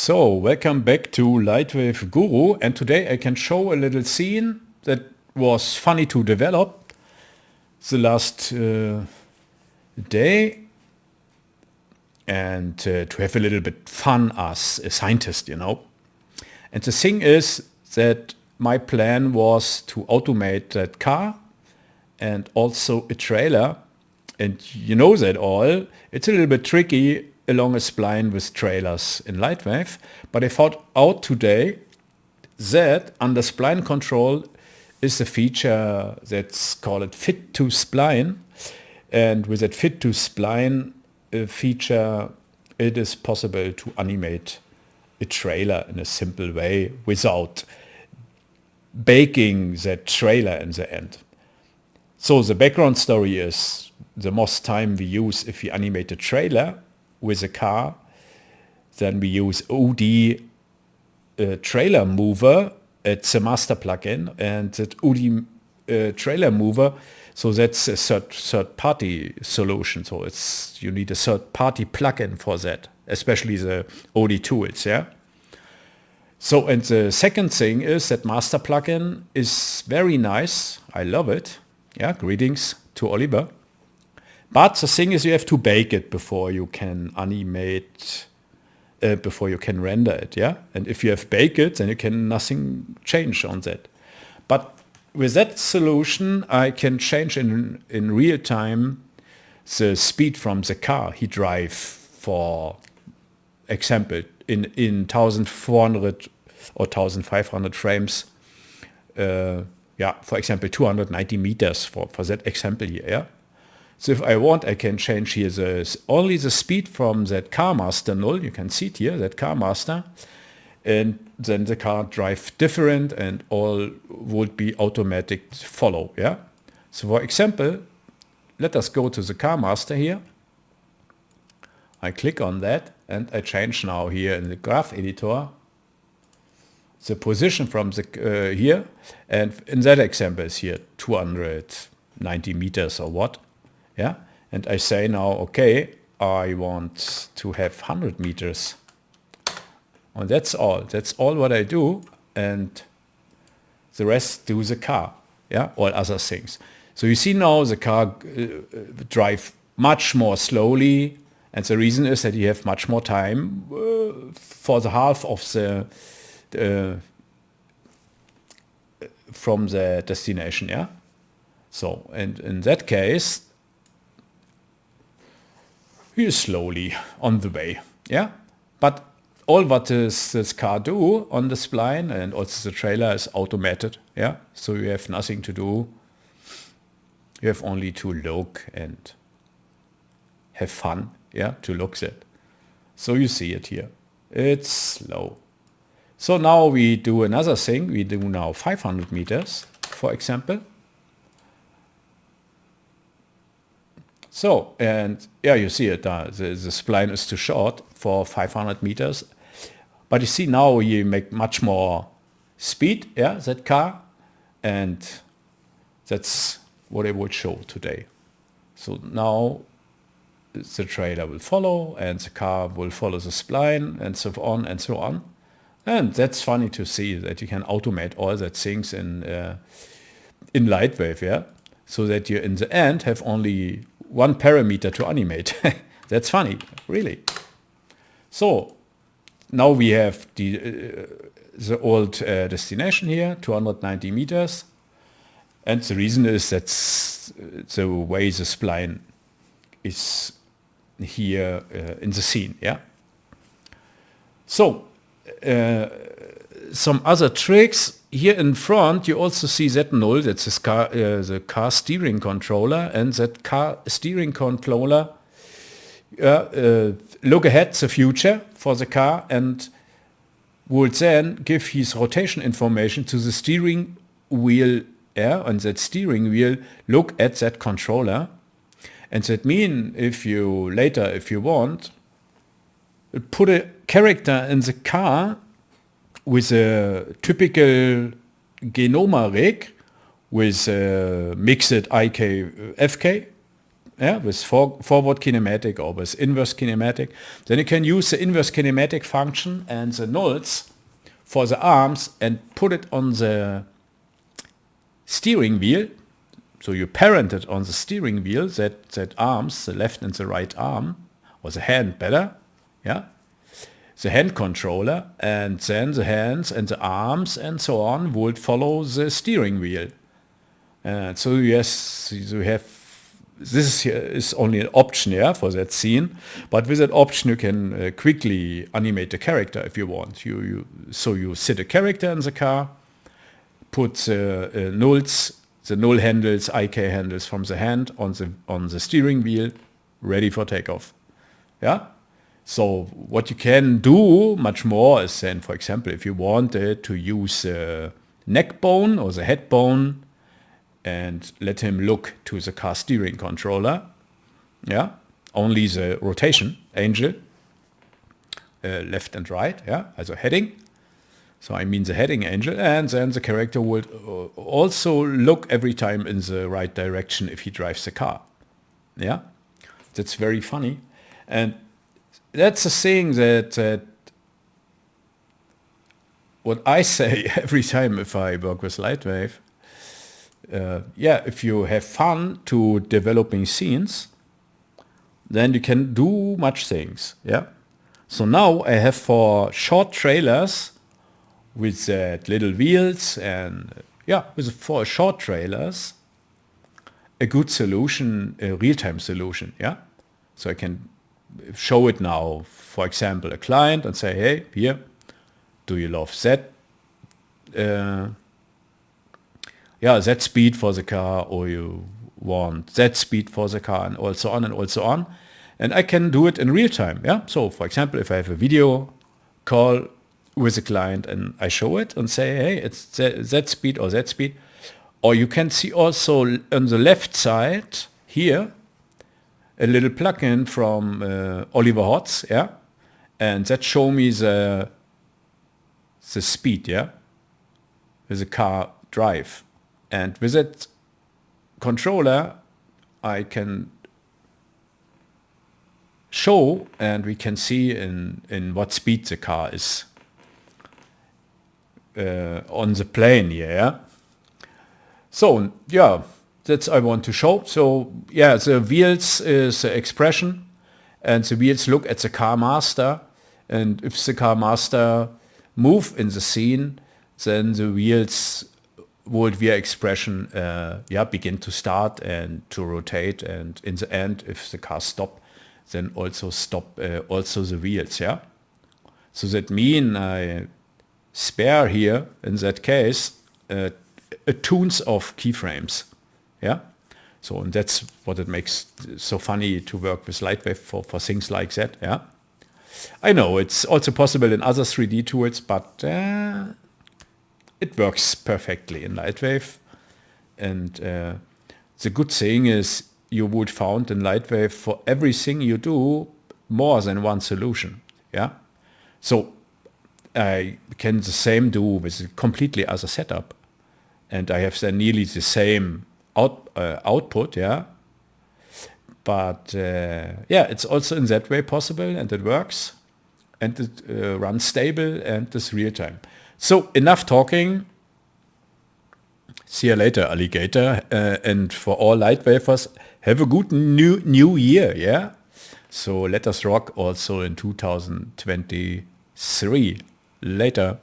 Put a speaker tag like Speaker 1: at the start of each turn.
Speaker 1: So, welcome back to LightWave Guru, and today I can show a little scene that was funny to develop the last day and to have a little bit fun as a scientist, you know. And the thing is that my plan was to automate that car and also a trailer, and you know that all. It's a little bit tricky along a spline with trailers in LightWave, but I found out today that under spline control is a feature that's called fit to spline, and with that fit to spline feature it is possible to animate a trailer in a simple way without baking that trailer in the end. So the background story is the most time we use if we animate a trailer with a car, then we use OD trailer mover. It's the master plugin, and that OD trailer mover, so that's a third party solution. So you need a third party plugin for that, especially the OD tools, yeah. So, and the second thing is that master plugin is very nice. I love it. Yeah, greetings to Oliver. But the thing is you have to bake it before you can animate, before you can render it, yeah? And if you have baked it, then you can nothing change on that. But with that solution, I can change in real time the speed from the car he drive, for example, in 1400 or 1500 frames. Yeah, for example, 290 meters for that example here, yeah? So if I want, I can change here only the speed from that car master null. You can see it here, that car master. And then the car drive different and all would be automatic follow, yeah? So for example, let us go to the car master here. I click on that and I change now here in the graph editor the position from the here, and in that example is here 290 meters or what. Yeah, and I say now, okay, I want to have 100 meters. And that's all. That's all what I do, and the rest do the car. Yeah, all other things. So you see now the car drive much more slowly, and the reason is that you have much more time for the half of the from the destination. Yeah. So, and in that case, he is slowly on the way, yeah? But all what this car do on the spline and also the trailer is automated, yeah? So you have nothing to do. You have only to look and have fun, yeah, to look at. So you see it here. It's slow. So now we do another thing. We do now 500 meters, for example. So, and yeah, you see it, the spline is too short for 500 meters. But you see now you make much more speed, yeah, that car. And that's what I would show today. So now the trailer will follow and the car will follow the spline and so on and so on. And that's funny to see that you can automate all that things in LightWave, yeah. So that you in the end have only one parameter to animate. That's funny, really. So now we have the old destination here, 290 meters. And the reason is that's the way the spline is here in the scene, yeah. So some other tricks. Here in front, you also see Z0, that's the car steering controller, and that car steering controller look ahead the future for the car and will then give his rotation information to the steering wheel, yeah, and that steering wheel look at that controller. And that means if you later, if you want, put a character in the car with a typical genoma rig with mixed IK, FK, yeah, with forward kinematic or with inverse kinematic. Then you can use the inverse kinematic function and the nulls for the arms and put it on the steering wheel. So you parent it on the steering wheel, that arms, the left and the right arm, or the hand better, yeah, the hand controller, and then the hands and the arms and so on would follow the steering wheel. So yes, you have, this is only an option, yeah, for that scene, but with that option you can quickly animate the character if you want. So you sit a character in the car, put nulls, the null handles, IK handles from the hand on the steering wheel, ready for takeoff. Yeah. So what you can do much more is then, for example, if you wanted to use the neck bone or the head bone and let him look to the car steering controller, yeah, only the rotation angel, left and right, yeah, also heading. So I mean the heading angel, and then the character would also look every time in the right direction if he drives the car. Yeah, that's very funny, and that's the thing that what I say every time if I work with LightWave. Yeah, if you have fun to developing scenes, then you can do much things. Yeah. So now I have for short trailers with little wheels and yeah, for short trailers, a good solution, a real-time solution. Yeah. So I can show it now, for example, a client and say, hey, here, do you love that? Yeah, that speed for the car, or you want that speed for the car, and also on and also on. And I can do it in real time. Yeah. So for example, if I have a video call with a client and I show it and say, hey, it's that speed or that speed. Or you can see also on the left side here, a little plugin from Oliver Hotz, yeah, and that show me the speed, yeah, with the car drive, and with that controller, I can show and we can see in what speed the car is on the plane here. Yeah? So yeah, that's I want to show. So yeah, the wheels is the expression, and the wheels look at the car master, and if the car master move in the scene, then the wheels would via expression begin to start and to rotate, and in the end, if the car stop, then also stop also the wheels. Yeah. So that mean I spare here in that case a tons of keyframes. Yeah. So and that's what it makes so funny to work with LightWave for things like that. Yeah. I know it's also possible in other 3D tools, but it works perfectly in LightWave. And the good thing is you would found in LightWave for everything you do more than one solution. Yeah. So I can the same do with a completely other setup, and I have then nearly the same output. Yeah. But yeah, it's also in that way possible, and it works, and it runs stable, and it's real time. So enough talking. See you later, alligator. And for all LightWavers, have a good new year. Yeah. So let us rock also in 2023. Later.